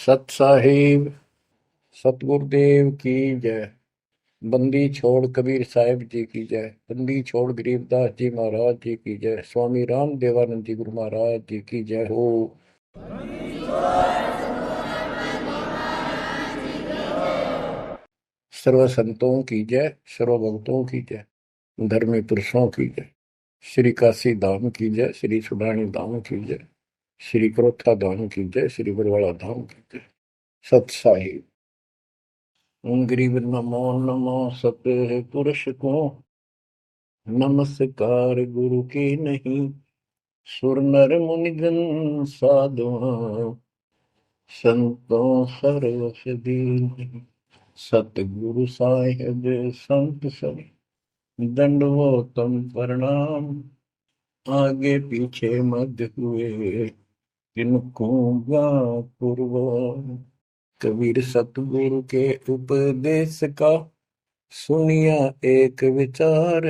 सत साहिब सतगुरुदेव की जय। बंदी छोड़ कबीर साहिब जी की जय। बंदी छोड़ गरीबदास जी महाराज जी की जय। स्वामी राम देवानंद जी गुरु महाराज जी की जय हो। सर्व संतों की जय, सर्व भक्तों की जय, धर्मी पुरुषों की जय। श्री काशी धाम की जय, श्री सुडानी धाम की जय, श्री क्रोथा धाम की जय, श्री बरवाड़ा धाम की जय। सत साहिब गरीब नमो नमो सत्य पुरुष को नमस्कार गुरु की नहीं। सुर नर मुनिजन साधुआ संतों सरवस दीन। सतगुरु साहिब संत सब दंडवतम प्रणाम। आगे पीछे मध्य हुए तिनको पूर्व। कबीर सतगुरु के उपदेश का सुनिया एक विचार।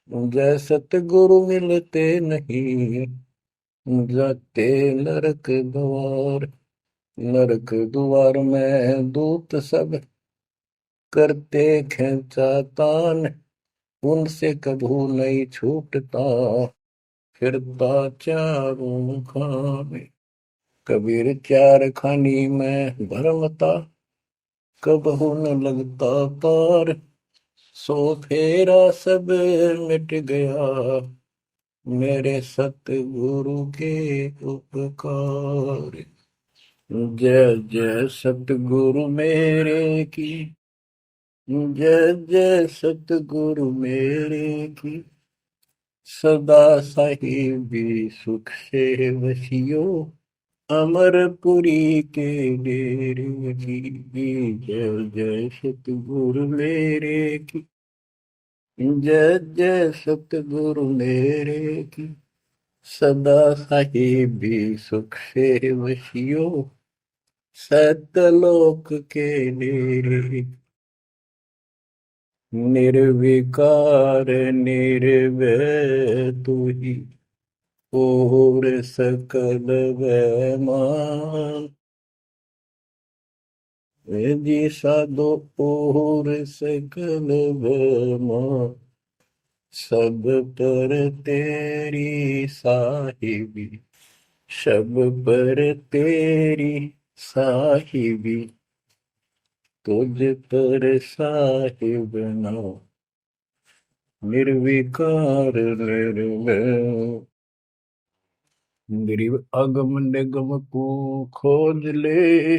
जय सतगुरु मिलते नहीं जाते नरक द्वार। नरक द्वार में दूत सब करते खेचातान। उनसे कभू नहीं छूटता फिरता चारों खाने। कबीर चार खानी में भरमता कबहू न लगता पार। सो फेरा सब मिट गया मेरे सतगुरु के उपकार। जय जय सतगुरु मेरे की जय जय सतगुरु मेरे की। सदा साहिबी सुख से वसियो अमरपुरी के डेरे की। जय जय सतगुरु मेरे की जय जय सतगुरु मेरे की। सदा साहिबी सुख से वसियो सतलोक के डेरे। निर्विकार निर्भय तू ही और सकल वैमान। जी साधो और सकल वैमान। सब पर तेरी साहिबी सब पर तेरी साहिबी। तुझ पर साहिब ना निर्विकार निर्भय। गरीब अगम निगम को खोज ले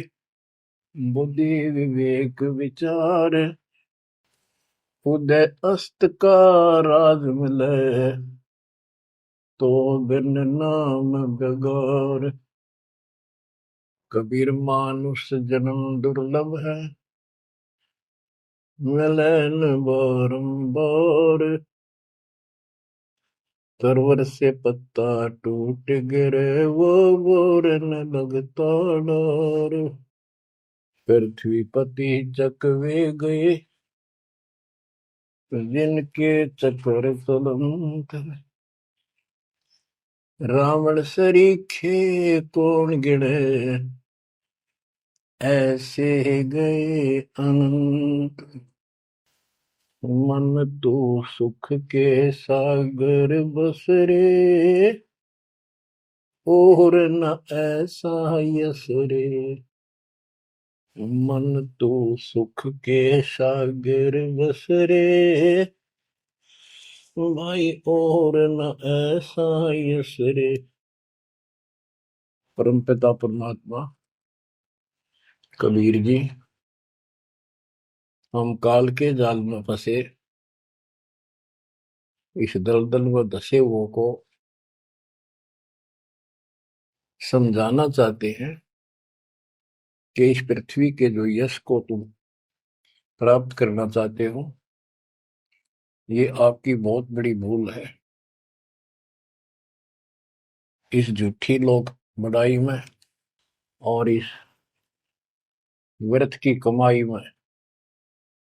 बुद्धि विवेक विचार। उदय अस्त का राज मिले तो बिन नाम बेगार। कबीर मानुष जन्म दुर्लभ है मिले न बारंबार। तरवर से पत्ता टूट गिरे वो बोर न लगता डार। पृथ्वी पति चकवे गए जिनके चक्र चलंत। रावण सरीखे कौन गिने ऐसे गए अनंत। मन तो सुख के सागर बसरे और न ऐसा यस रे। मन तो सुख के सागर बसरे भाई और न ऐसा यस रे। परमपिता परमात्मा कबीर जी हम काल के जाल में फंसे इस दलदल में धसे हुओं को समझाना चाहते हैं कि इस पृथ्वी के जो यश को तुम प्राप्त करना चाहते हो ये आपकी बहुत बड़ी भूल है। इस झूठी लोक बड़ाई में और इस व्यर्थ की कमाई में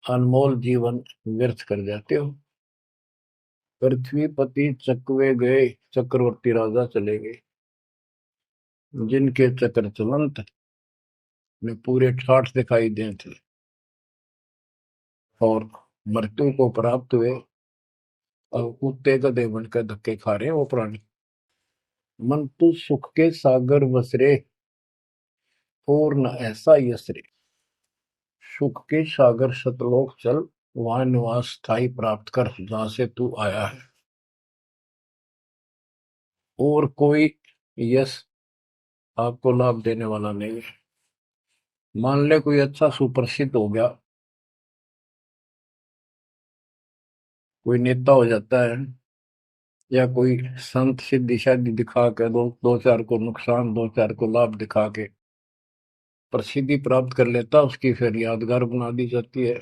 अनमोल जीवन व्यर्थ कर जाते हो। पृथ्वी पति चकवे गए चक्रवर्ती राजा चले गए जिनके चक्र चलंत अपने पूरे ठाठ दिखाई दें थे और मृत्यु को प्राप्त हुए और कुत्ते गधे बनकर धक्के खा रहे हैं वो प्राणी। मन तू सुख के सागर बसरे और न ऐसा यसरे। सुख के सागर सतलोक चल, वहां निवास स्थायी प्राप्त कर जहां से तू आया है। और कोई यश आपको लाभ देने वाला नहीं है। मान ले कोई अच्छा सुप्रसिद्ध हो गया, कोई नेता हो जाता है, या कोई संत सिद्धि शादी दिखा के दो दो चार को नुकसान, दो चार को लाभ दिखा के प्रसिद्धि प्राप्त कर लेता, उसकी फिर यादगार बना दी जाती है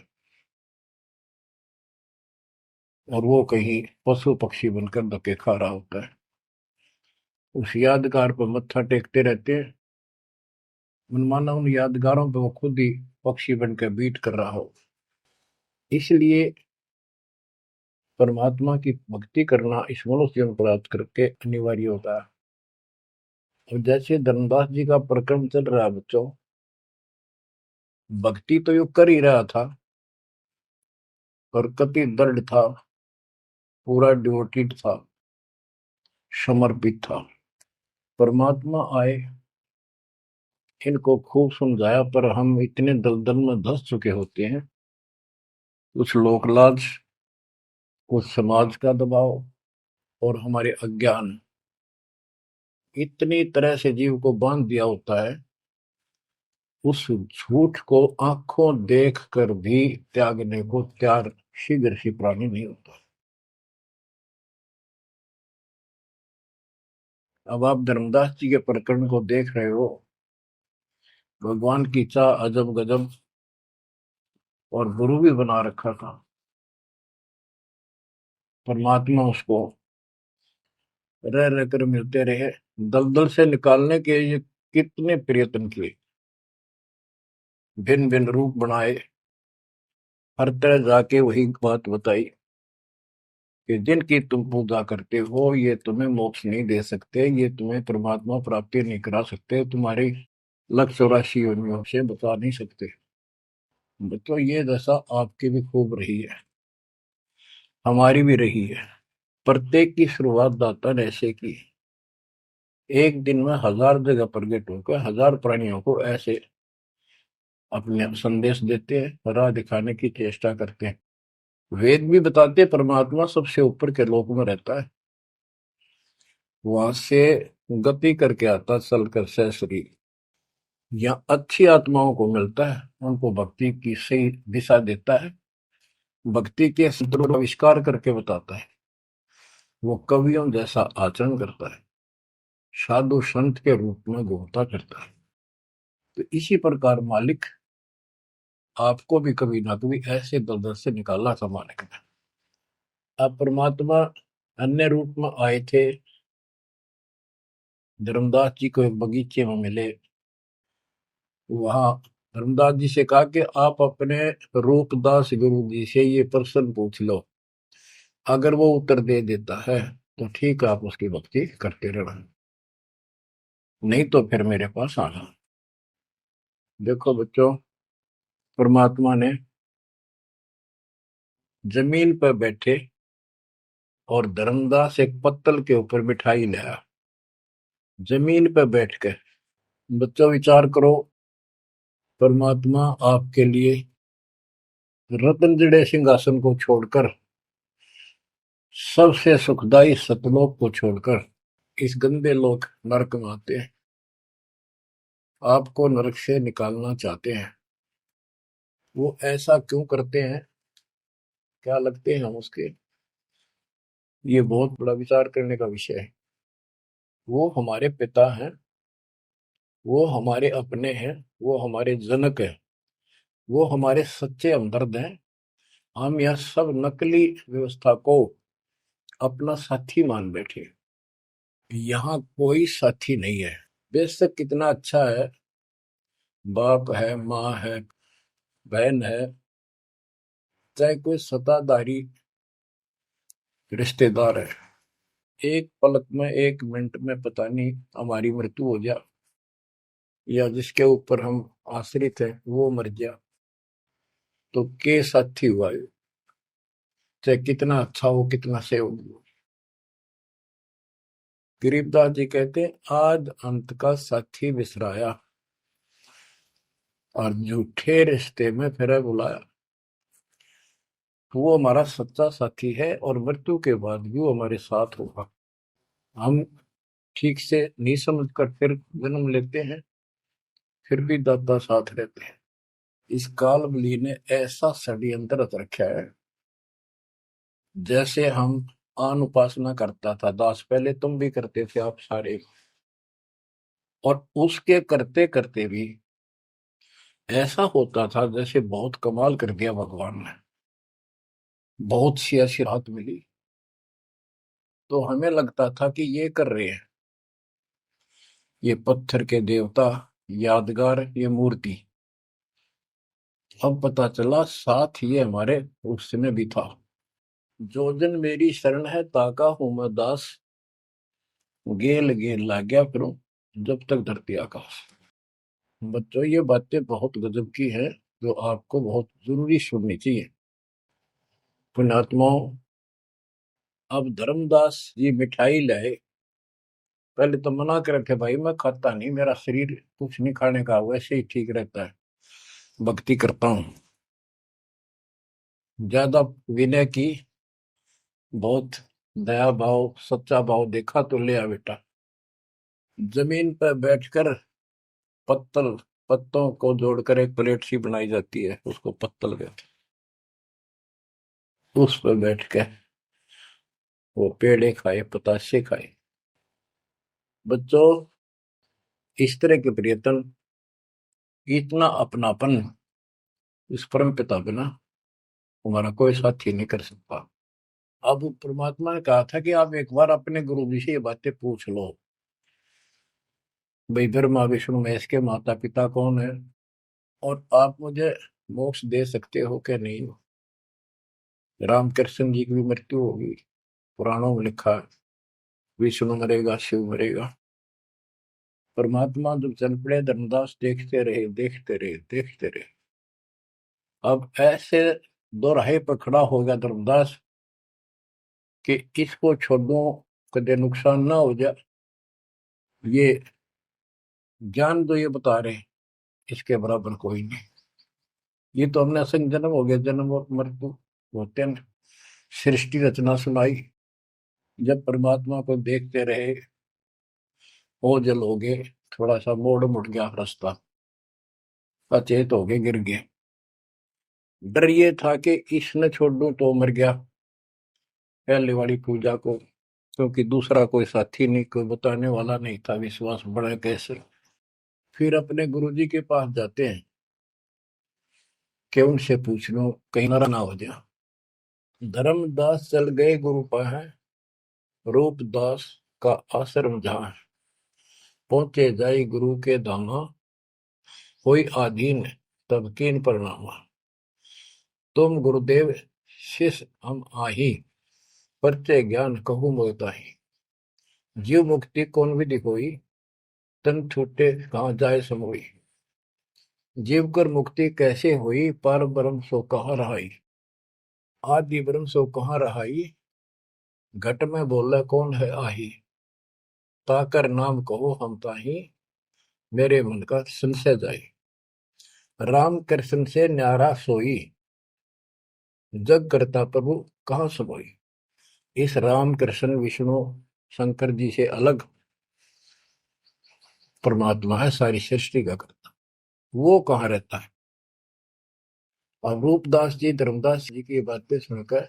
और वो कहीं पशु पक्षी बनकर धक्के खा रहा होता है। उस यादगार पर मत्था टेकते रहते हैं, मनमाना उन यादगारों पे वो खुद ही पक्षी बनकर बीट कर रहा हो। इसलिए परमात्मा की भक्ति करना इस मनुष्य जन्म प्राप्त करके अनिवार्य होता है। और जैसे धर्मदास जी का प्रकरण चल रहा है बच्चों, भक्ति तो यो कर ही रहा था और कति दृढ़ था, पूरा डिवोटेड था, समर्पित था। परमात्मा आए, इनको खूब समझाया, पर हम इतने दलदल में धंस चुके होते हैं, कुछ लोकलाज, कुछ समाज का दबाव और हमारे अज्ञान इतनी तरह से जीव को बांध दिया होता है, उस झूठ को आंखों देख कर भी त्यागने को तैयार शीघ्र ही प्राणी नहीं होता। अब आप धर्मदास जी के प्रकरण को देख रहे हो, भगवान की चाह अजब गजब और गुरु भी बना रखा था। परमात्मा उसको रह रह कर मिलते रहे, दलदल से निकालने के ये कितने प्रयत्न किए, भिन्न भिन्न रूप बनाए, हर तरह जाके वही बात बताई कि जिनकी तुम पूजा करते हो ये तुम्हें मोक्ष नहीं दे सकते, ये तुम्हें परमात्मा प्राप्ति नहीं करा सकते, तुम्हारी 184 योनियों से बता नहीं सकते। बच्चों ये दशा आपकी भी खूब रही है, हमारी भी रही है। प्रत्येक की शुरुआत दाता ने ऐसे की, एक दिन में 1000 जगह प्रकट होकर 1000 प्राणियों को ऐसे अपने संदेश देते हैं, राह दिखाने की चेष्टा करते हैं। वेद भी बताते हैं परमात्मा सबसे ऊपर के लोक में रहता है, वहां से गति करके आता चल कर सहसरी, या अच्छी आत्माओं को मिलता है, उनको भक्ति की सही दिशा देता है, भक्ति के सूत्रों का आविष्कार करके बताता है, वो कवियों जैसा आचरण करता है, साधु संत के रूप में घूमता करता है। तो इसी प्रकार मालिक आपको भी कभी ना कभी ऐसे दलदल से निकाला था मालिक ने। अब परमात्मा अन्य रूप में आए थे, धर्मदास जी को एक बगीचे में मिले, वहां धर्मदास जी से कहा कि आप अपने रूपदास गुरु जी से ये प्रश्न पूछ लो, अगर वो उत्तर दे देता है तो ठीक है, आप उसकी भक्ति करते रहना, नहीं तो फिर मेरे पास आना। देखो बच्चों, परमात्मा ने जमीन पर बैठे और धर्मदास एक पत्तल के ऊपर मिठाई लाया, जमीन पर बैठ के। बच्चों विचार करो, परमात्मा आपके लिए रत्न जड़े सिंहासन को छोड़कर, सबसे सुखदायी सतलोक को छोड़कर इस गंदे लोक नरक में आते हैं, आपको नरक से निकालना चाहते हैं। वो ऐसा क्यों करते हैं, क्या लगते हैं हम उसके, ये बहुत बड़ा विचार करने का विषय है। वो हमारे पिता हैं, वो हमारे अपने हैं, वो हमारे जनक हैं, वो हमारे सच्चे हमदर्द हैं। हम यह सब नकली व्यवस्था को अपना साथी मान बैठे, यहाँ कोई साथी नहीं है। बेशक कितना अच्छा है, बाप है, माँ है, बहन है, चाहे कोई सत्ताधारी रिश्तेदार है, एक पलक में, एक मिनट में पता नहीं हमारी मृत्यु हो जाए, या जिसके ऊपर हम आश्रित हैं वो मर गया तो के साथी हुआ ये? चाहे कितना अच्छा हो, कितना सेवक हो। गरीबदास जी कहते हैं, आद अंत का साथी बिसराया और झूठे रिश्ते में फिर बुलाया। वो हमारा सच्चा साथी है और मृत्यु के बाद भी वो हमारे साथ होगा। हम ठीक से नहीं समझ कर फिर जन्म लेते हैं, फिर भी दादा साथ रहते हैं। इस कालबली ने ऐसा षड्यंत्र रच रखा है। जैसे हम आन उपासना करता था दास, पहले तुम भी करते थे आप सारे, और उसके करते करते भी ऐसा होता था जैसे बहुत कमाल कर दिया भगवान ने, बहुत सी ऐसी राहत मिली। तो हमें लगता था कि ये कर रहे हैं, ये पत्थर के देवता, यादगार, ये मूर्ति। अब पता चला साथ ये हमारे उसमें भी था। जो जन मेरी शरण है ताका हूं मैं दास, गेल गेल ला गया फिरूं जब तक धरती आकाश। बच्चों ये बातें बहुत गजब की हैं, जो आपको बहुत जरूरी सुननी चाहिए। पुण्यात्माओं, अब धर्मदास जी मिठाई लाए। पहले तो मना कर रखे, भाई मैं खाता नहीं, मेरा शरीर कुछ नहीं खाने का, वैसे ही ठीक रहता है, भक्ति करता हूँ। ज्यादा विनय की, बहुत दया भाव सच्चा भाव देखा तो ले आ बेटा। जमीन पर बैठकर पत्तल, पत्तों को जोड़कर एक प्लेट सी बनाई जाती है, उसको पत्तल कहते हैं। उस पर बैठ के वो पेड़े खाए, पताशे खाए। बच्चों, इस तरह के प्रयत्न, इतना अपनापन इस परम पिता बिना हमारा कोई साथी नहीं कर सकता। अब परमात्मा ने कहा था कि आप एक बार अपने गुरु जी से ये बातें पूछ लो, भाई ब्रह्मा विष्णु महेश के माता पिता कौन है, और आप मुझे मोक्ष दे सकते हो कि नहीं। रामकृष्ण जी की भी मृत्यु होगी, पुराणों में लिखा है, विष्णु मरेगा, शिव मरेगा। परमात्मा जब चल पड़े, धर्मदास देखते रहे, देखते रहे, देखते रहे। अब ऐसे दो राहे पर खड़ा हो गया धर्मदास कि इसको छोड़ो, कदे नुकसान ना हो जाए। ये ज्ञान जो ये बता रहे हैं, इसके बराबर कोई नहीं। ये तो हमने असंग जन्म हो गया, जन्म और मृत्यु होते हैं। सृष्टि रचना सुनाई, जब परमात्मा को देखते रहे, ओझल हो गए, थोड़ा सा मोड़ मुड़ गया रास्ता, अचेत हो गए, गिर गए। डर ये था कि इसने छोड़ दूं तो मर गया पहले वाली पूजा को, क्योंकि दूसरा कोई साथी नहीं, कोई बताने वाला नहीं था, विश्वास बड़ा कैसे। फिर अपने गुरुजी के पास जाते हैं कि उनसे पूछ लो कहीं नारा ना हो जाए। धर्मदास चल गए गुरु पास, रूपदास का आश्रम जहाँ, पहुंचे जाई गुरु के धामा, कोई आधीन तब कीन प्रणामा। तुम गुरुदेव शिष्य हम आही, परचे ज्ञान कहूँ मोताही। जीव मुक्ति कौन विधि होई, तन छूटे कहाँ जाए समोई। जीव कर मुक्ति कैसे हुई, पर ब्रह्म सो कहाँ रहाई। आदि ब्रह्म सो कहाँ रहाई, घट में बोला कौन है आही। ताकर नाम कहो हम ताही, मेरे मन का संशय जाई। राम कृष्ण से न्यारा सोई, जग करता प्रभु कहाँ समोई। इस राम कृष्ण विष्णु शंकर जी से अलग परमात्मा है, सारी सृष्टि का करता, वो कहाँ रहता है। और रूपदास जी धर्मदास जी की बातें सुनकर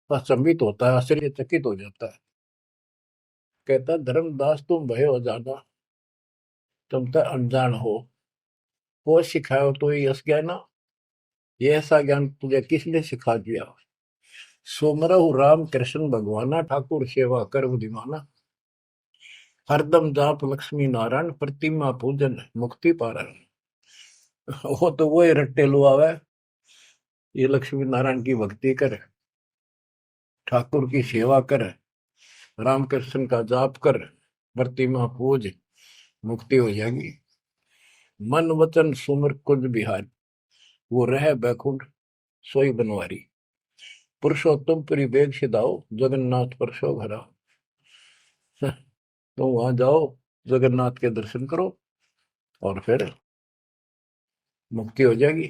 अचंभित होता है, आश्चर्यचकित हो जाता है। कहता धर्मदास तुम भय हो ज्यादा, तुम तो अनजान हो, वो सिखाओ तो ये यश ज्ञान, ये ऐसा ज्ञान तुझे किसने सिखा दिया। सोमरहु राम कृष्ण भगवाना, ठाकुर सेवा कर बुद्धिमाना। हरदम जाप लक्ष्मी नारायण, प्रतिमा पूजन मुक्ति पारण। वो तो वो रट्टे लुआवे, ये लक्ष्मी नारायण की भक्ति कर, ठाकुर की सेवा कर, रामकृष्ण का जाप कर, प्रतिमा पूज, मुक्ति हो जाएगी। मन वचन सुमर कुंज बिहार, वो रह बैकुंठ सोई बनवारी। पुरुषोत्तम पुरी बेग सिधाओ, जगन्नाथ परसो घरा। तो वहां जाओ, जगन्नाथ के दर्शन करो और फिर मुक्ति हो जाएगी।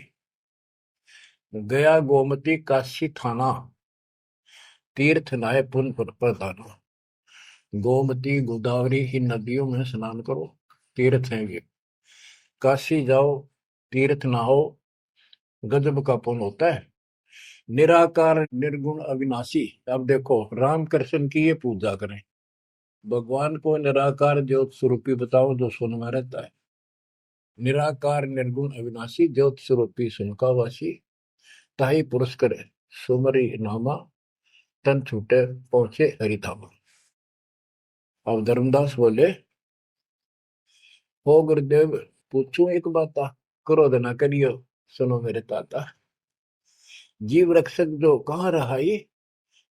गया गोमती काशी थाना, तीर्थ नाय पुन प्रदाना। गोमती गोदावरी इन नदियों में स्नान करो, तीर्थ हैं ये। काशी जाओ, तीर्थ नहाओ, गजब का पुण्य होता है। निराकार निर्गुण अविनाशी, अब देखो राम कृष्ण की ये पूजा करें, भगवान को निराकार ज्योत स्वरूपी बताओ जो सुन में रहता है। निराकार निर्गुण अविनाशी ज्योत स्वरूपी सुनका वासी, ताही पुरुष करे सुमरी नामा, तन छूटे पहुंचे हरिधामा। अब धर्मदास बोले, हो गुरुदेव पूछूं एक बात, क्रोध न करियो सुनो मेरे ताता। जीव रक्षक जो कहाँ रहाई,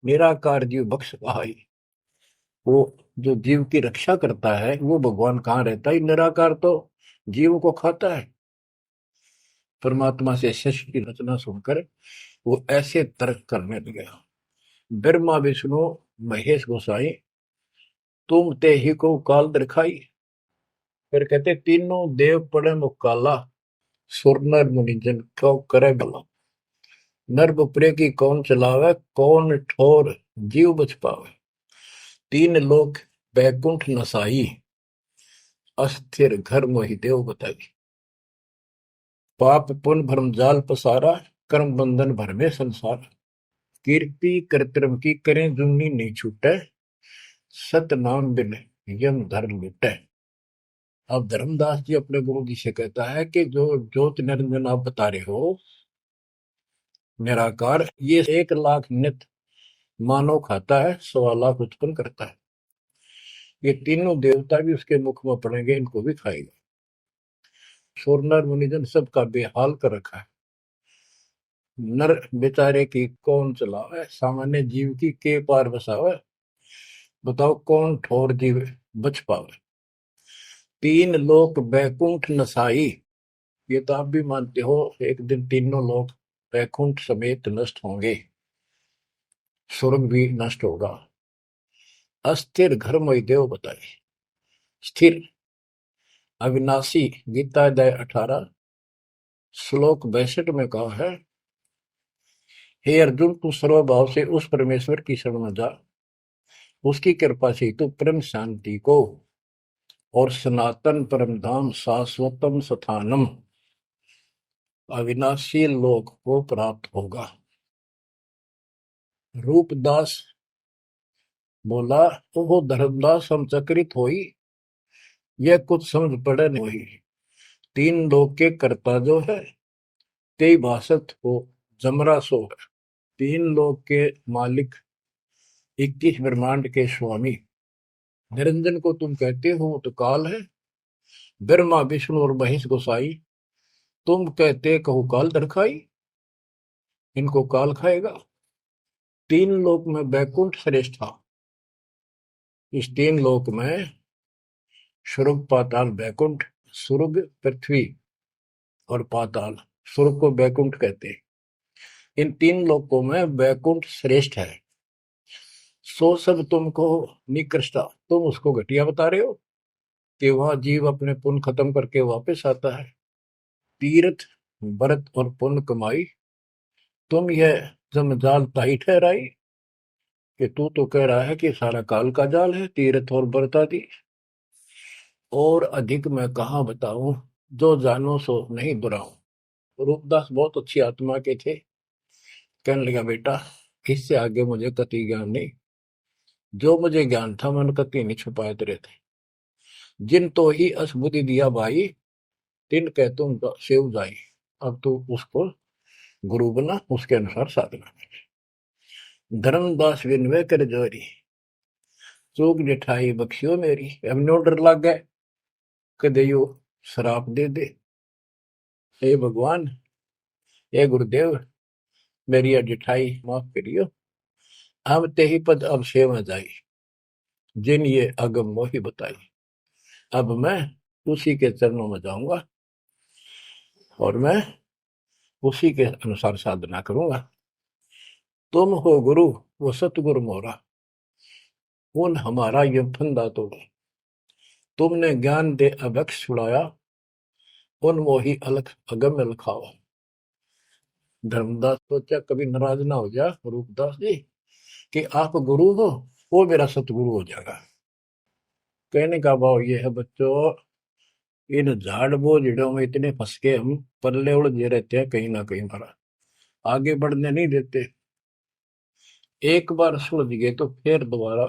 निराकार जीव बख्श कहाई। वो जो जीव की रक्षा करता है वो भगवान कहाँ रहता है, निराकार तो जीव को खाता है। परमात्मा से शिष्य की रचना सुनकर वो ऐसे तर्क करने लगे। ब्रह्मा विष्णु महेश गोसाई, तुम ते ही को काल दिखाई। फिर कहते तीनों देव पड़े मुकाला, सुर नर मुनिजन को करे भला। नर बपरे की कौन चलावे, कौन ठोर जीव बच पावे। तीन लोक बैकुंठ नसाई, अस्थिर घर मोहि देव बताई। पाप पुण्य भ्रम जाल पसारा, कर्म बंधन भर में संसार। कीर्ति कर्तव्य की करें जुमनी नहीं छूटे, सत नाम बिन यम धर लूटे। अब धर्मदास जी अपने गुरु जी से कहता है कि जो ज्योत निरंजन आप बता रहे हो निराकार, ये 1 लाख नित मानव खाता है, 1.25 लाख उत्पन्न करता है। ये तीनों देवता भी उसके मुख में पड़ेंगे, इनको भी खाएगा। सुरनर मुनिजन सबका बेहाल कर रखा है। नर बेचारे की कौन चलावे, सामान्य जीव की के पार बसावे। बताओ कौन ठोर जीव बच पावे। तीन लोक बैकुंठ नसाई, ये तो आप भी मानते हो एक दिन तीनों लोग बैकुंठ समेत नष्ट होंगे, स्वर्ग भी नष्ट होगा। अस्थिर घर मोहि देव बताए। स्थिर अविनाशी, गीता अध्याय 18 श्लोक 62 में कहा है, हे अर्जुन तू सर्वभाव से उस परमेश्वर की शरण में जा, उसकी कृपा से तू परम शांति को और सनातन परम धाम शाश्वतम स्थानम अविनाशी लोक को प्राप्त होगा। रूपदास बोला, वो धर्मदास हम चकित होई, यह कुछ समझ पड़े नहीं। तीन लोक के कर्ता जो है, तेई भाषत हो जमरा सो है। तीन लोक के मालिक, 21 ब्रह्मांड के स्वामी निरंजन को तुम कहते हो तो काल है। ब्रह्मा विष्णु और महेश गोसाई, तुम कहते कहो काल दरखाई, इनको काल खाएगा। तीन लोक में बैकुंठ श्रेष्ठ था। इस तीन लोक में स्वर्ग पाताल बैकुंठ, स्वर्ग पृथ्वी और पाताल, स्वर्ग को बैकुंठ कहते हैं। इन तीन लोकों में बैकुंठ श्रेष्ठ है। सो सब तुमको निकृष्टा, तुम उसको घटिया बता रहे हो कि वह जीव अपने पुण्य खत्म करके वापस आता है। तीर्थ व्रत और पुण्य कमाई, तुम यह जमजाल ताई ठहराई कि तू तो कह रहा है कि सारा काल का जाल है, तीर्थ और व्रत आदि। और अधिक मैं कहाँ बताऊं, जो जानो सो नहीं दुराऊं। रूपदास बहुत अच्छी आत्मा के थे। कहने लगा बेटा इससे आगे मुझे कति ज्ञान नहीं, जो मुझे ज्ञान था मैंने कति नहीं छुपाए तेरे थे। जिन तो ही असबुद्धि दिया भाई, तिन कह तुम सेव जाई। अब तू उसको गुरु बना, उसके अनुसार साधना। धर्मदास विनवे कर जोरी, चूक जिठाई बख्शियो मेरी। अब नो डर लग गए कदे यो श्राप दे दे। हे भगवान, हे गुरुदेव, मेरी जिठाई माफ करियो। हम ते ही पद अब सेवा जाई, जिन ये अगम मोही बताई। अब मैं उसी के चरणों में जाऊंगा और मैं उसी के अनुसार साधना करूंगा। तुम हो गुरु वो सतगुरु मोरा, उन हमारा ये फंदा तोड़ा। तुमने ज्ञान दे अभक्ष छुड़ाया, उन मोही अलख अगम लखावा। धर्मदास सोचा कभी नाराज ना हो जा रूपदास जी कि आप गुरु हो, वो मेरा सतगुरु हो जाएगा। कहने का भाव ये है बच्चों, इन झाड़ बोझड़ों में इतने फंस के हम पल्ले उलझे रहते हैं, कहीं ना कहीं हमारा आगे बढ़ने नहीं देते। एक बार सुलझ गए तो फिर दोबारा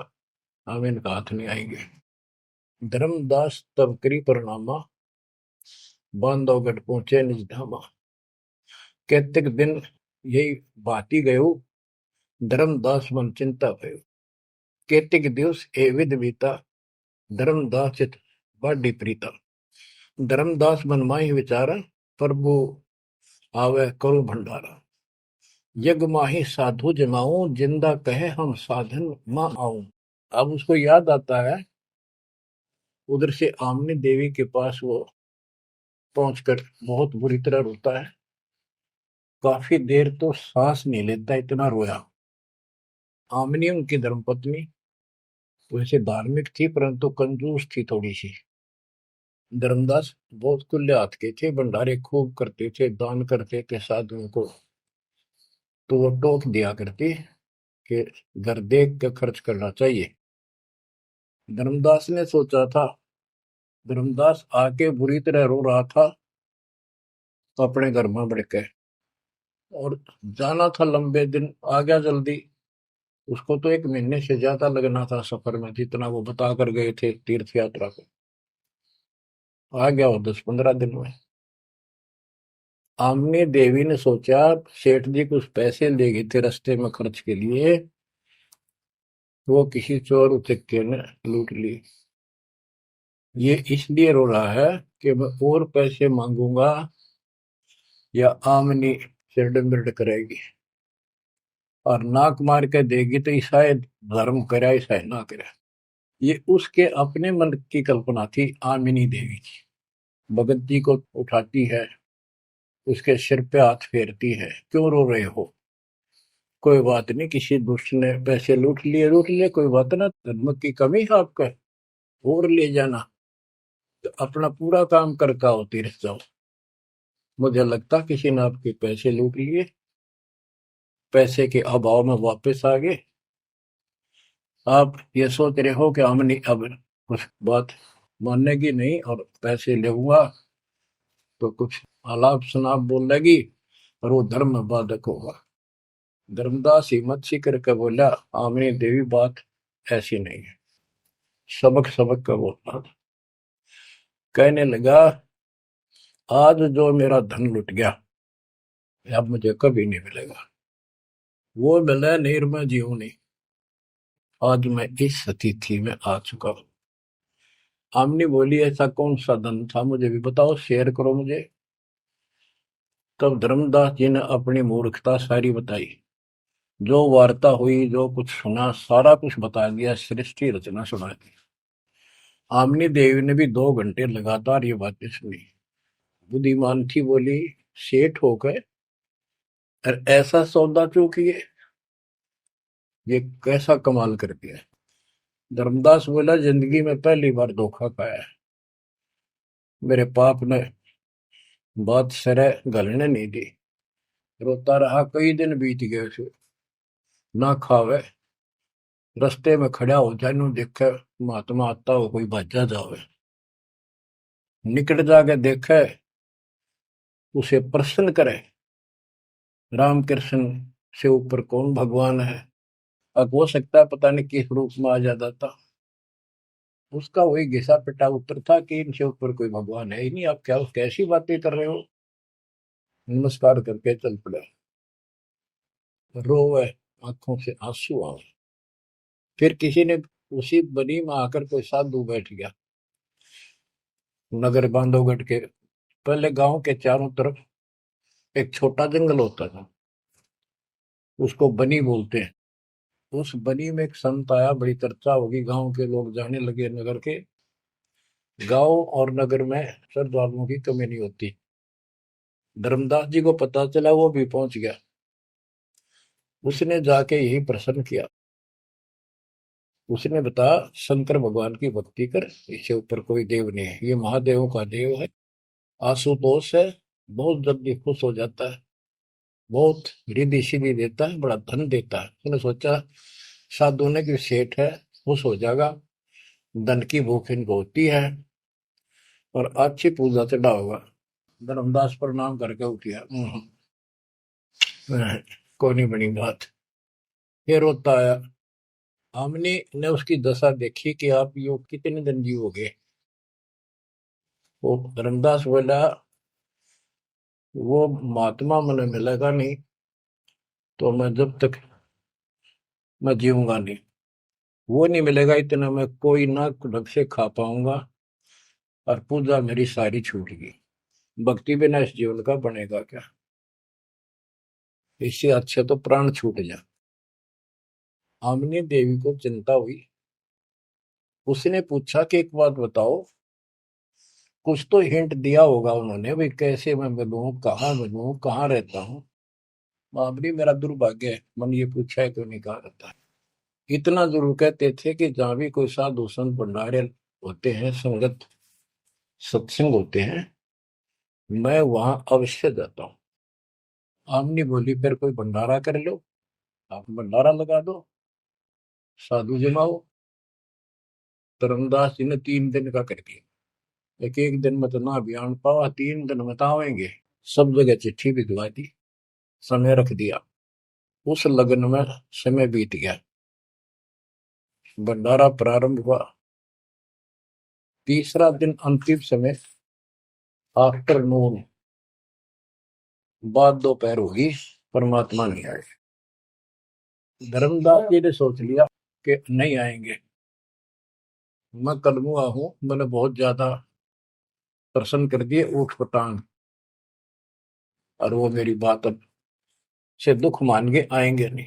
हम इनका हाथ नहीं आएंगे। धर्मदास तब करी परिणामा, बांधवगढ़ पहुंचे निज धामा। कैतिक दिन यही भाती गयो, धर्मदास मन चिंता भयो। कैतिक दिवस ए विध बीता, धर्मदास चित बाडी प्रीता। धर्मदास मन माही विचारा, प्रभु आवे करो भंडारा। यज्ञ माही साधु जमाऊं, जिंदा कहे हम साधन मां आऊं। अब उसको याद आता है, उधर से आमनी देवी के पास वो पहुंचकर बहुत बुरी तरह रोता है। काफी देर तो सांस नहीं लेता, इतना रोया। आमनी उनकी धर्मपत्नी वैसे धार्मिक थी परंतु कंजूस थी थोड़ी सी। धर्मदास बहुत खुले हाथ के थे, भंडारे खूब करते थे, दान करते थे साधुओं को। तो वो टोक दिया करती कि घर देख कर खर्च करना चाहिए। धर्मदास ने सोचा था, धर्मदास आके बुरी तरह रो रहा था तो अपने घर में बढ़ के, और जाना था लंबे दिन, आ गया जल्दी। उसको तो 1 महीने से ज्यादा लगना था सफर में, जितना वो बता कर गए थे तीर्थ यात्रा को। आ गया वो 10-15 दिन में। आमनी देवी ने सोचा सेठ जी कुछ पैसे ले गए थे रास्ते में खर्च के लिए, वो किसी चोर उचक्के ने लूट ली। ये इसलिए रो रहा है कि मैं और पैसे मांगूंगा या आमनी सिर बिरड करेगी, और नाक मार के देगी तो शायद धर्म करे शायद ना करे। ये उसके अपने मन की कल्पना थी आमिनी देवी की। भगत जी को उठाती है, उसके सिर पे हाथ फेरती है, क्यों रो रहे हो, कोई बात नहीं, किसी दुष्ट ने पैसे लूट लिए, कोई बात ना, धर्म की कमी है आपका, और ले जाना, तो अपना पूरा काम करके आओ, तीर्थ जाओ। मुझे लगता किसी ने आपके पैसे लूट लिए, पैसे के अभाव में वापस आ गए। आप ये सोच रहे हो कि हमने अब कुछ बात मानने की नहीं और पैसे ले हुआ तो कुछ आलाप शनाप बोल लगी और वो धर्म में बाधक होगा। धर्मदास हिम्मत सी करके बोला, आमनी देवी बात ऐसी नहीं है। सबक सबक का बोलना। कहने लगा, आज जो मेरा धन लुट गया अब मुझे कभी नहीं मिलेगा, वो मिले निर्मय जीवनी। आज मैं इस स्थिति में आ चुका हूं। आमनी बोली, ऐसा कौन सा धन था, मुझे भी बताओ, शेयर करो मुझे। तब धर्मदास जी ने अपनी मूर्खता सारी बताई, जो वार्ता हुई, जो कुछ सुना, सारा कुछ बता दिया, सृष्टि रचना सुना दी। आमनी देवी ने भी 2 घंटे लगातार ये बातें सुनी। बुद्धिमान थी, बोली, सेठ हो गए और ऐसा सौदा चूकिए, ये कैसा कमाल कर दिया। धर्मदास बोला, जिंदगी में पहली बार धोखा खाया है, मेरे पाप ने बात सरे गलने नहीं दी। रोता रहा, कई दिन बीत गए उसे, ना खावे, रस्ते में खड़ा हो जाए, नु देखे महात्मा आता हो, कोई भाजा जावे, निकट जाके देखे, उसे प्रसन्न करे, राम कृष्ण से ऊपर कौन भगवान है। अब हो सकता है पता नहीं किस रूप में आ जाता था, उसका वही घिसा पिटा उत्तर था कि इनसे ऊपर कोई भगवान है ही नहीं, आप क्या कैसी बातें कर रहे हो। नमस्कार करके चल पड़ा, रोवे, आंखों से आंसू आए। फिर किसी ने उसी बनी में आकर कोई साधु बैठ गया। नगर बांधवगढ़ के पहले गांव के चारों तरफ एक छोटा जंगल होता था, उसको बनी बोलते हैं। उस बनी में एक संत आया, बड़ी चर्चा होगी, गांव के लोग जाने लगे नगर के गांव और नगर में श्रद्धालुओं की कमी नहीं होती। धर्मदास जी को पता चला, वो भी पहुंच गया। उसने जाके यही प्रश्न किया। उसने बताया, शंकर भगवान की भक्ति कर, इससे ऊपर कोई देव नहीं है, ये महादेवों का देव है। आशुतोष है, बहुत जल्दी खुश हो जाता है, बहुत रिद्धि सिद्धि देता है, बड़ा धन देता है। उसने सोचा साधु ने कि सेठ है, खुश हो जाएगा, धन की भूख इनको होती है, और अच्छी पूजा चढ़ा होगा। धर्मदास प्रणाम करके उठिया। कोई नहीं बनी बात। फिर रोता आया। हमने ने उसकी दशा देखी कि आप यो कितने दिन जीवोगे। वो धर्मदास बोला, वो महात्मा मैंने मिलेगा नहीं तो मैं जब तक मैं जीऊंगा नहीं। वो नहीं मिलेगा इतना मैं कोई ना ढंग से खा पाऊंगा, और पूजा मेरी सारी छूटेगी। भक्ति बिना इस जीवन का बनेगा क्या? इससे अच्छे तो प्राण छूट जा। आमनी देवी को चिंता हुई। उसने पूछा कि एक बात बताओ, कुछ तो हिंट दिया होगा उन्होंने, भाई कैसे मैं मिलूं, कहाँ रहता हूँ। बाबरी मेरा दुर्भाग्य है, मन ये पूछा है क्यों नहीं कहा रहता है। इतना जरूर कहते थे कि जहां भी कोई साधु संत भंडारे होते हैं, संगत सत्संग होते हैं, मैं वहां अवश्य जाता हूँ। आमनी बोली, फिर कोई भंडारा कर लो, आप भंडारा लगा दो, साधु जमाओ। धर्मदास जी ने 3 दिन का कर दिया। एक एक दिन में तो ना बयान पावा, 3 दिन में तो आवेंगे। सब जगह चिट्ठी भिजवा दी, समय रख दिया। उस लगन में समय बीत गया। भंडारा प्रारंभ हुआ। तीसरा दिन अंतिम समय, आफ्टरनून, बाद दोपहर होगी, परमात्मा नहीं आए। धर्मदास जी ने सोच लिया कि नहीं आएंगे, मैं कलमुआ हूं, मैंने बहुत ज्यादा प्रसन्न कर दिए ऊट पटांग, और वो मेरी बात अब से दुख मान के आएंगे नहीं।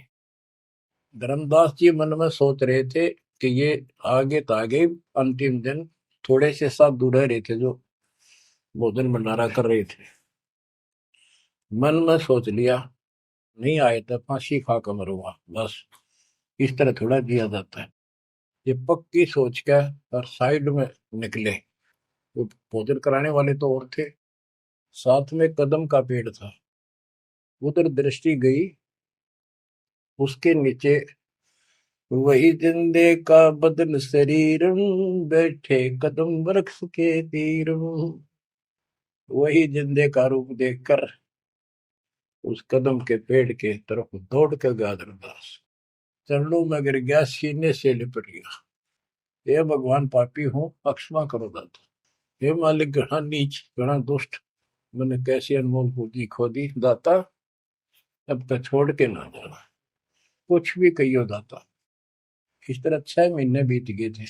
धर्मदास जी मन में सोच रहे थे कि ये आगे तो आगे अंतिम दिन थोड़े से साधु रह रहे थे जो भोजन भंडारा कर रहे थे। मन में सोच लिया, नहीं आए तो फांसी खा कर मरूंगा, बस इस तरह थोड़ा दिया जाता है। ये पक्की सोच के और साइड में निकले। वो भोजन कराने वाले तो और थे, साथ में कदम का पेड़ था। उधर दृष्टि गई, उसके नीचे वही जिंदे का बदन शरीर, बैठे कदम वृक्ष के तीर। वही जिंदे का रूप देखकर उस कदम के पेड़ के तरफ दौड़ कर गया धर्मदास। चरणों में गिर गया, सीने से लिपट गया। हे भगवान, पापी हूँ, अक्षमा करो दाता। हे मालिक, घना नीच, घना दुष्ट, मैंने कैसी अनमोल पूंजी खो दी दाता, अब तक छोड़ के ना जाना। कुछ भी कहियो दाता। इस तरह 6 महीने बीत गए थे।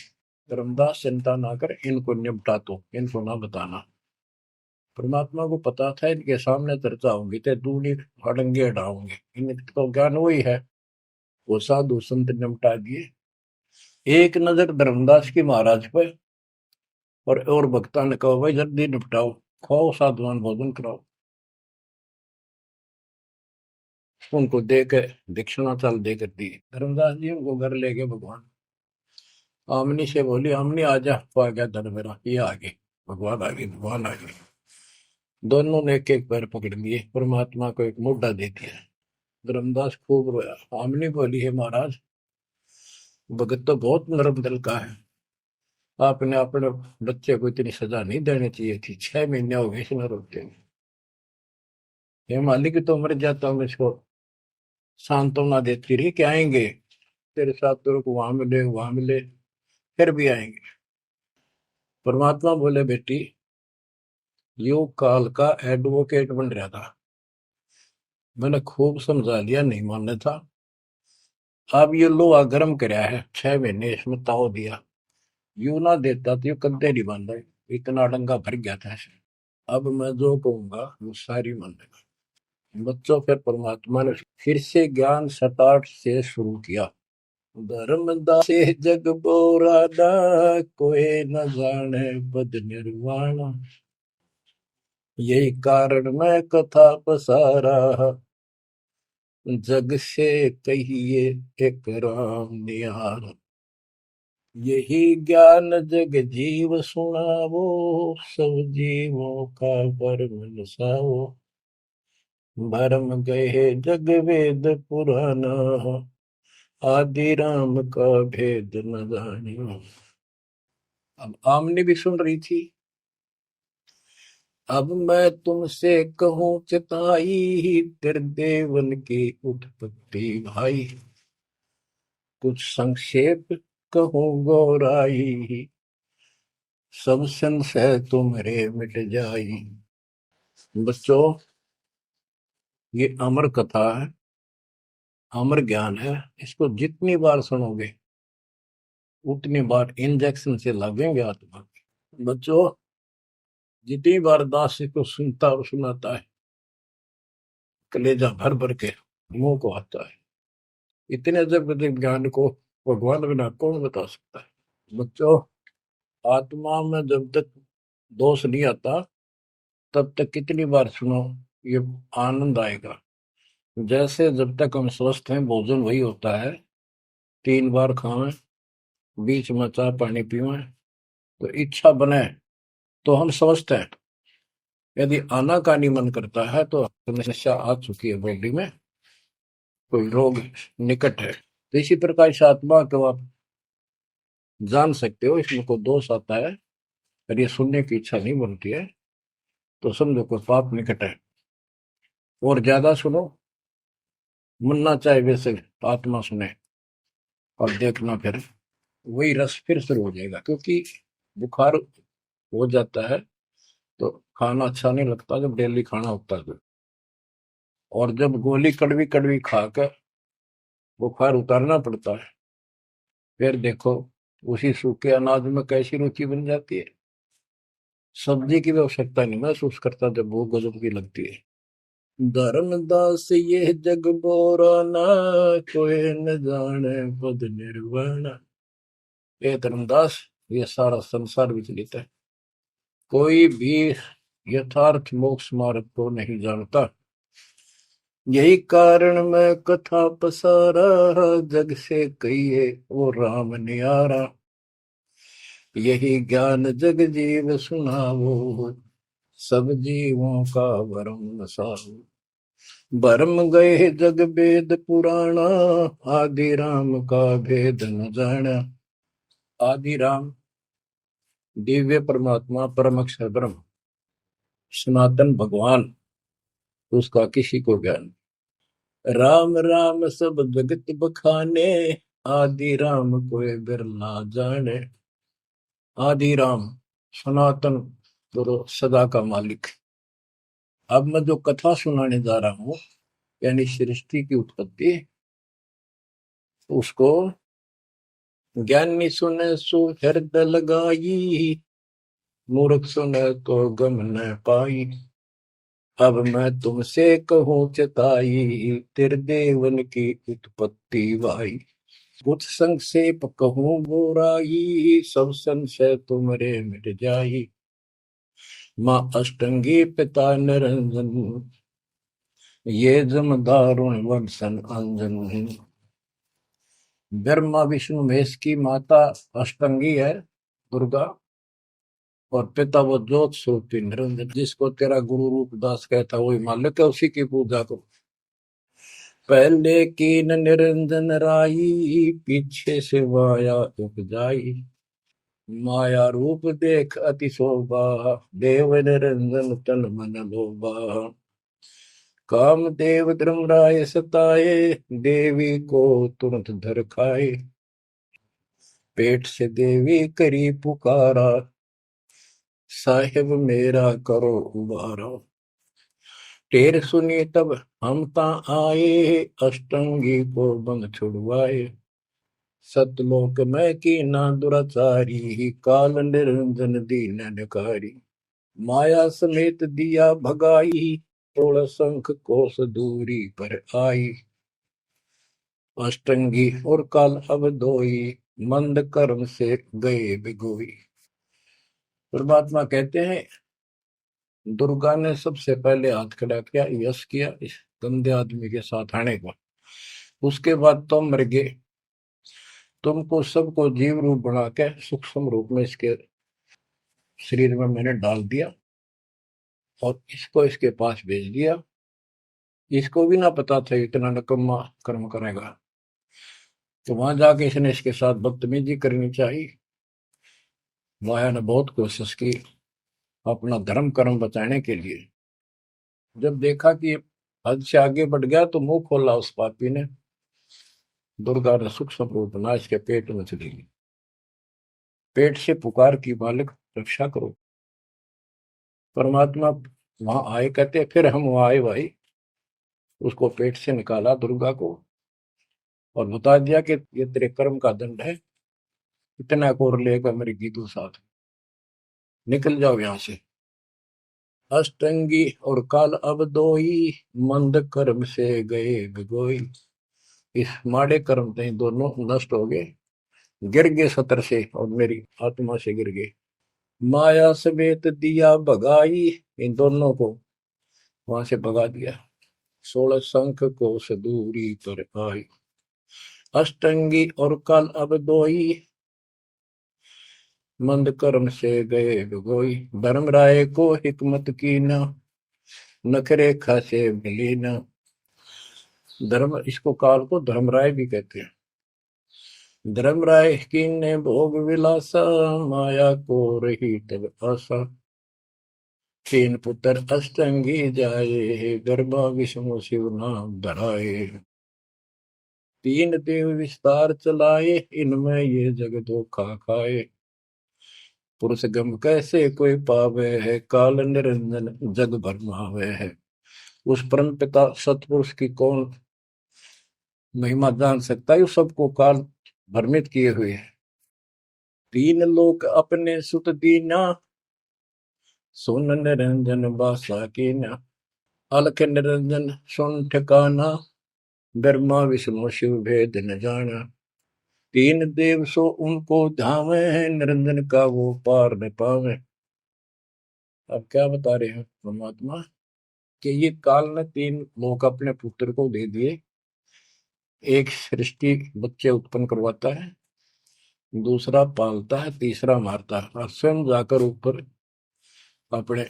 धर्मदास, चिंता ना कर, इनको निपटा तो, इनको ना बताना। परमात्मा को पता था इनके सामने चर्चा होंगी तो दूनी अड़ंगे हटाओगे, इनको ज्ञान वही है। वो साधु संत निपटा दिए। एक नजर धर्मदास की महाराज पर, और भक्ता ने कहा, भाई जल्दी निपटाओ, खाओ साधुवान भोजन कराओ। उनको देकर दक्षिणा चाल देकर दी। धर्मदास जी उनको घर ले गए भगवान। आमनी से बोली, आमनी आजा, तो आ गया धन मेरा, ये आ गए भगवान, आ गए भगवान आ गए। दोनों ने एक एक पैर पकड़ लिए, परमात्मा को एक मुद्दा दे दिया। धर्मदास खूब रोया। आमनी बोली, है महाराज, भगत तो बहुत नरम दिल का है, आपने अपने बच्चे को इतनी सजा नहीं देनी चाहिए थी, 6 महीने हो गए इसमें रोते हुए। हे मालिक, तो मर जाता हूँ, इसको सांत्वना देती रही कि आएंगे तेरे साथ, तेरे को वहां मिले वहां मिले, फिर भी आएंगे। परमात्मा बोले, बेटी, योग काल का एडवोकेट बन रहा था, मैंने खूब समझा लिया, नहीं मानने था। अब ये लोहा गर्म कराया है, 6 महीने इसमें ताव दिया, यू ना देता तो ये कद्दे नहीं बन रहे, इतना डंगा भर गया था ऐसे। अब मैं जो कहूंगा वो सारी मान लेगा। बच्चों, फिर परमात्मा ने फिर से ज्ञान सटाट से शुरू किया। धर्मदासे जग बोराना, कोई न जाने पद निर्वाण। यही कारण मैं कथा पसारा, जग से कहिए एक राम निहार। यही ज्ञान जग जीव सुनावो, सब जीवों का भरम नसाओ। भरम गए जग वेद पुराना, आदि राम का भेद न जानियो। अब आमने भी सुन रही थी। अब मैं तुमसे कहूं चिताई, त्रिदेवन की उत्पत्ति भाई। कुछ संक्षेप कहूं गौराई, सब संशय तुम्हारे मिट जाई। बच्चों, ये अमर कथा है, अमर ज्ञान है। इसको जितनी बार सुनोगे उतनी बार इंजेक्शन से लगेंगे आत्मा। बच्चों, जितनी बार दास को सुनता और सुनाता है, कलेजा भर भर के मुंह को आता है। इतने अजब अजब ज्ञान को भगवान बिना कौन बता सकता है। बच्चों, आत्मा में जब तक दोष नहीं आता तब तक कितनी बार सुनो, ये आनंद आएगा। जैसे जब तक हम स्वस्थ हैं भोजन वही होता है, 3 बार खावें, बीच में चाय पानी पीवें, तो इच्छा बने तो हम स्वस्थ हैं। यदि आनाकानी मन करता है तो समस्या आ चुकी है बॉडी में, कोई रोग निकट है। तो इसी प्रकार से आत्मा को आप जान सकते हो, इसमें कोई दोष आता है और ये सुनने की इच्छा नहीं बनती है तो समझो कोई पाप निकट है। और ज्यादा सुनो, मन ना चाहे वैसे आत्मा सुने, और देखना फिर वही रस फिर शुरू हो जाएगा। क्योंकि बुखार हो जाता है तो खाना अच्छा नहीं लगता जब डेली खाना होता है तो। और जब गोली कड़वी कड़वी खाकर बुखार उतारना पड़ता है, फिर देखो उसी सूखे अनाज में कैसी रुचि बन जाती है। सब्जी की भी आवश्यकता नहीं महसूस करता जब भूख गजब की लगती है। धर्मदास ये जग बोराना, कोई न जाने पद निर्वाण। ये धर्मदास, ये सारा संसार विचलित है, कोई भी यथार्थ मोक्ष मार्ग को नहीं जानता। यही कारण मैं कथा पसारा, जग से कहिए वो राम नियारा। यही ज्ञान जग जीव सुनावो, सब जीवों का भरम नसाओ। भरम गए जग वेद पुराणा, आदि राम का भेद न जाना। आदि राम दिव्य परमात्मा परम अक्षर ब्रह्म सनातन भगवान, उसका किसी को ज्ञान। राम राम सब जगत बखाने, आदि राम कोई बिरला जाने। आदि राम सनातन गुरु सदा का मालिक। अब मैं जो कथा सुनाने जा रहा हूं, यानी सृष्टि की उत्पत्ति, उसको ज्ञानी सुने सो हृदय लगाई, मूर्ख सुने तो गम न पाई। अब मैं तुमसे कहूं चिताई, त्रिदेवन की उत्पत्ति भाई। कुछ संक्षेप कहूं गोराई, सब संशय तुमरे मिट जाई। माँ अष्टंगी पिता निरंजन, ये जम दारुण वंशन अंजन। ब्रह्मा विष्णु महेश की माता अष्टंगी है दुर्गा, और पिता वो ज्योत स्वरूपी निरंजन। जिसको तेरा गुरु रूप दास कहता वही मालिक है, उसी की पूजा को। पहले कीन निरंजन राई, पीछे से माया उपजाई। माया रूप देख अति शोभा, देव निरंजन तन मन लोभा। काम देव धर्मराय सताए, देवी को तुरंत धर खाए। पेट से देवी करी पुकारा, साहिब मेरा करो उबारा। टेर सुनी तब हम ता आए, अष्टंगी को बंद छुड़वाए। सतलोक में की ना दुराचारी, काल निरंजन दीन निकारी। माया समेत दिया भगाई, 16 शंख कोस दूरी पर आई। अष्टंगी और काल अब दोई, मंद कर्म से गए बिगोई। परमात्मा कहते हैं दुर्गा ने सबसे पहले हाथ खड़ा किया, यश किया इस गंदे आदमी के साथ आने का। उसके बाद तुम मर गए, तुमको सबको जीव रूप बना के सूक्ष्म रूप में इसके शरीर में मैंने डाल दिया और इसको इसके पास भेज दिया। इसको भी ना पता था इतना नकम्मा कर्म करेगा, तो वहां जाके इसने इसके साथ बदतमीजी करनी चाहिए। माया ने बहुत कोशिश की अपना धर्म कर्म बचाने के लिए। जब देखा कि हद से आगे बढ़ गया तो मुंह खोला उस पापी ने। दुर्गा ने सूक्ष्म रूप बना इसके पेट में चली गई। पेट से पुकार की, मालिक रक्षा करो। परमात्मा वहां आए, कहते फिर हम वहां आए भाई, उसको पेट से निकाला दुर्गा को और बता दिया कि ये तेरे कर्म का दंड है, इतना कोर लेकर मेरी गीतू साथ निकल जाओ यहां से। अष्टंगी और काल अब दोई, मंद कर्म से गए बिगोई। इस माड़े कर्म से दोनों नष्ट हो गए, गिर गए सतर से और मेरी आत्मा से गिर गए। माया समेत दिया भगाई, इन दोनों को वहां से भगा दिया। 16 शंख को सदूरी पर आई, अष्टंगी और काल अब दोई, मंद कर्म से गए बिगोई। धर्मराय को हिकमत की न, नखरे खासे मिली न। धर्म, इसको काल को धर्मराय भी कहते हैं। धर्मराय की ने भोग विलासा, माया को रही तब आशा। तीन पुत्र अष्टंगी जाए, गर्भा विष्णु शिव नाम धराए। तीन देव विस्तार चलाए, इनमें ये जग धोखा खाए। पुरुष गम कैसे कोई पावे है, काल निरंजन जग भरमावे है। उस परम पिता सतपुरुष की कौन महिमा जान सकता है, सबको काल भ्रमित किए हुए है। तीन लोक अपने सुत दीना, सुन निरंजन बासा कीना। अलख निरंजन सुन ठिकाना, ब्रह्मा विष्णु शिव भेद न जाना। तीन देव सो उनको धावे, निरंजन का वो पार न पावे। अब क्या बता रहे हैं परमात्मा कि ये काल ने तीन लोक अपने पुत्र को दे दिए। एक सृष्टि बच्चे उत्पन्न करवाता है, दूसरा पालता है, तीसरा मारता है और स्वयं जाकर ऊपर अपने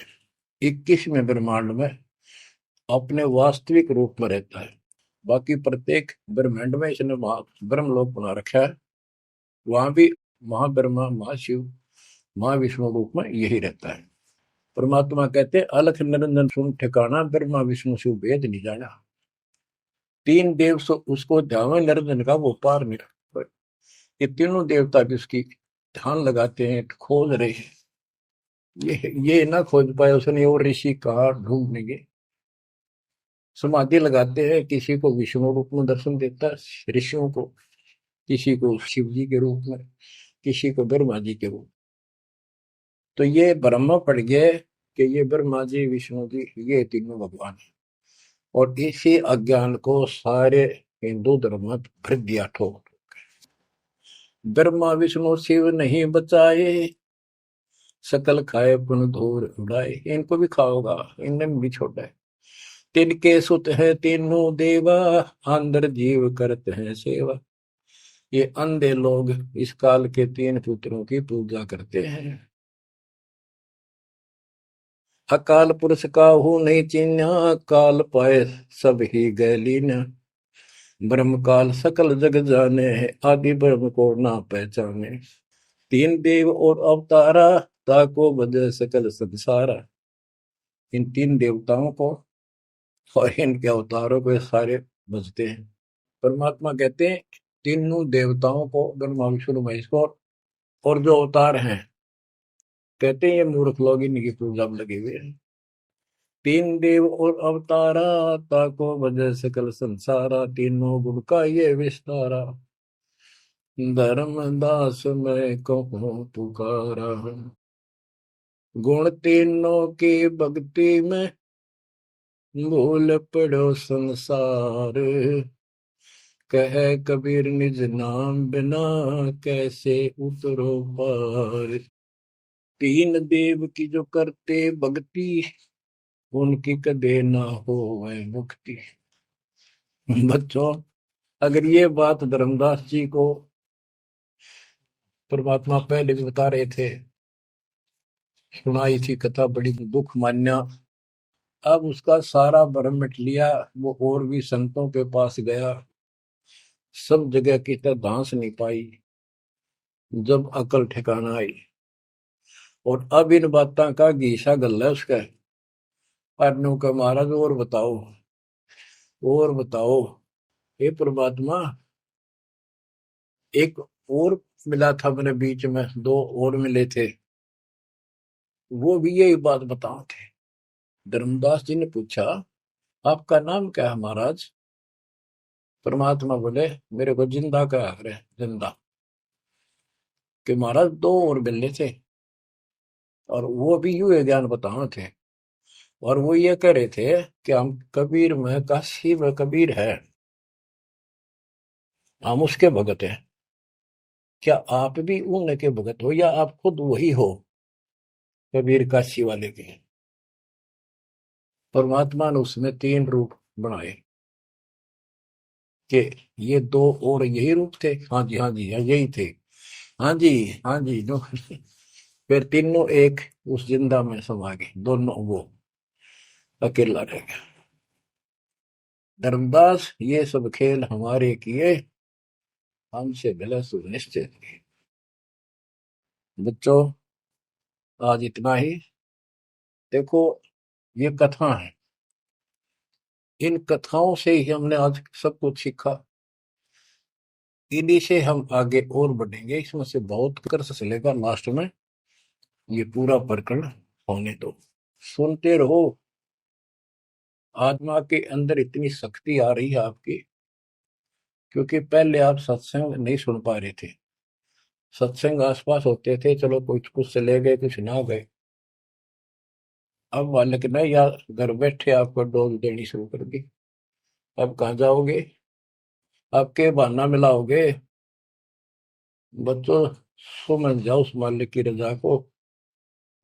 21वें ब्रह्मांड में अपने वास्तविक रूप में रहता है। बाकी प्रत्येक ब्रह्मांड में इसने ब्रह्मलोक बना रखा है, वहां भी महाब्रह्मा महाशिव महाविष्णु रूप में यही रहता है। परमात्मा कहते अलख निरंजन सुन ठिकाना, ब्रह्मा विष्णु शिव भेद नहीं जाना। तीन देव सो उसको ध्यान निरंजन का वो पार नहीं। ये तीनों देवता भी उसकी ध्यान लगाते हैं, खोज रहे हैं। ये ना खोज पाए उसने, और ऋषि कहा ढूंढनेंगे। समाधि लगाते हैं, किसी को विष्णु रूप में दर्शन देता है ऋषियों को, किसी को शिव जी के रूप में, किसी को ब्रह्मा जी के रूप। तो ये ब्रह्म पड़ गए कि ये ब्रह्मा जी विष्णु जी ये तीनों भगवान है। और इसी अज्ञान को सारे हिंदू धर्म में भर दिया ठोक। ब्रह्मा विष्णु शिव नहीं बचाए, सकल खाए पुन धूर उड़ाए। इनको भी खाओगा, इनने भी छोड़ा है। तिनके सुत है तीनों देवा, अंदर जीव करते हैं सेवा। ये अंधे लोग इस काल के तीन पुत्रों की पूजा करते हैं। अकाल पुरुष काहू नहीं चिन्हा, काल पाए सब ही गैलीन। ब्रह्म काल सकल जग जाने है, आदि ब्रह्म को ना पहचाने। तीन देव और अवतारा, ताको बजे सकल संसारा। इन तीन देवताओं को और इनके अवतारों को सारे बजते हैं। परमात्मा कहते हैं तीनों देवताओं को, ब्रह्मा विष्णु महेश को और जो अवतार हैं, कहते हैं ये मूर्ख लोग इनकी पूजा में लगे हुए हैं। तीन देव और अवतारा, ताको वजह सकल संसारा। तीनों गुण का ये विस्तारा, धर्म दास मैं कहूँ पुकारा। गुण तीनों की भक्ति में, भूल पड़ो संसार। कह कबीर निज नाम बिना, कैसे उतरो पार। तीन देव की जो करते भक्ति, उनकी कदे ना हो वह मुक्ति। बच्चों, अगर ये बात धर्मदास जी को परमात्मा पहले भी बता रहे थे, सुनाई थी कथा, बड़ी दुख मान्या। अब उसका सारा भरम मिट लिया। वो और भी संतों के पास गया, सब जगह की तरह धांस नहीं पाई। जब अकल ठिकाना आई, और अब इन बातों का घीसा गल है उसका। अरनू का महाराज और बताओ, और बताओ। हे परमात्मा, एक और मिला था मेरे बीच में, दो और मिले थे, वो भी यही बात बताओ थे। धर्मदास जी ने पूछा, आपका नाम क्या है महाराज? परमात्मा बोले, मेरे को जिंदा कहा करे, जिंदा। कि महाराज दो और मिले थे, और वो भी यूं ज्ञान बताओ थे। और वो ये कह रहे थे कि हम कबीर में, काशी में कबीर है, हम उसके भगत हैं। क्या आप भी उनके भगत हो, या आप खुद वही हो, कबीर काशी वाले के? परमात्मा ने उसमें तीन रूप बनाए कि ये दो और यही रूप थे। हाँ जी, हाँ जी, हाँ यही थे। हाँ जी, हाँ जी, दो। फिर तीनों एक उस जिंदा में समा गए, दोनों वो अकेला रह गया। धर्मदास, ये सब खेल हमारे किए, हमसे भला सुनिश्चित किए। बच्चों, आज इतना ही। देखो, ये कथा है, इन कथाओं से ही हमने आज सब कुछ सीखा। इन्हीं से हम आगे और बढ़ेंगे। इसमें से बहुत कर चलेगा, लास्ट में ये पूरा प्रकरण होने दो, सुनते रहो। आत्मा के अंदर इतनी शक्ति आ रही है आपकी, क्योंकि पहले आप सत्संग नहीं सुन पा रहे थे। सत्संग आसपास होते थे, चलो कुछ कुछ चले गए, कुछ ना गए। अब मालिक ने या घर बैठे आपको डोज देनी शुरू कर दी। अब कहाँ जाओगे? आपके बहाना मिलाओगे? बच्चों, समझ जाओ उस मालिक की रजा को,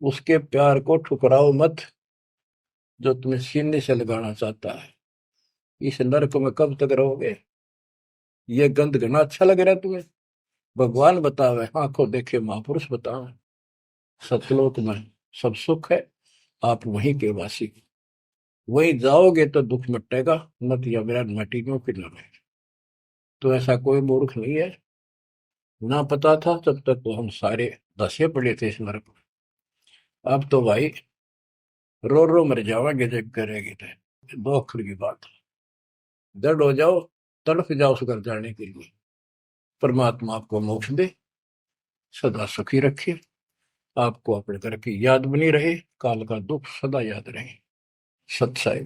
उसके प्यार को ठुकराओ मत, जो तुम्हें सीने से लगाना चाहता है। इस नरक में कब तक रहोगे? ये गंध घना अच्छा लग रहा है तुम्हें? भगवान बतावे, आंखों देखे महापुरुष बतावे, सतलोक में सब सुख है, आप वहीं के वासी। वहीं जाओगे तो दुख मिटेगा, नत या विराट मिट्टी में फिर न रहे। तो ऐसा कोई मूर्ख नहीं है। ना पता था तब तक तो हम सारे दसे पड़े थे इस नरक में। अब तो भाई रो रो मर जाओगे जब करेगी तो। दो अखर की बात, दर्द हो जाओ, तड़फ जाओ उस घर जाने के लिए। परमात्मा आपको मोक्ष दे, सदा सुखी रखे, आपको अपने घर की याद बनी रहे, काल का दुख सदा याद रहे। सत्साई।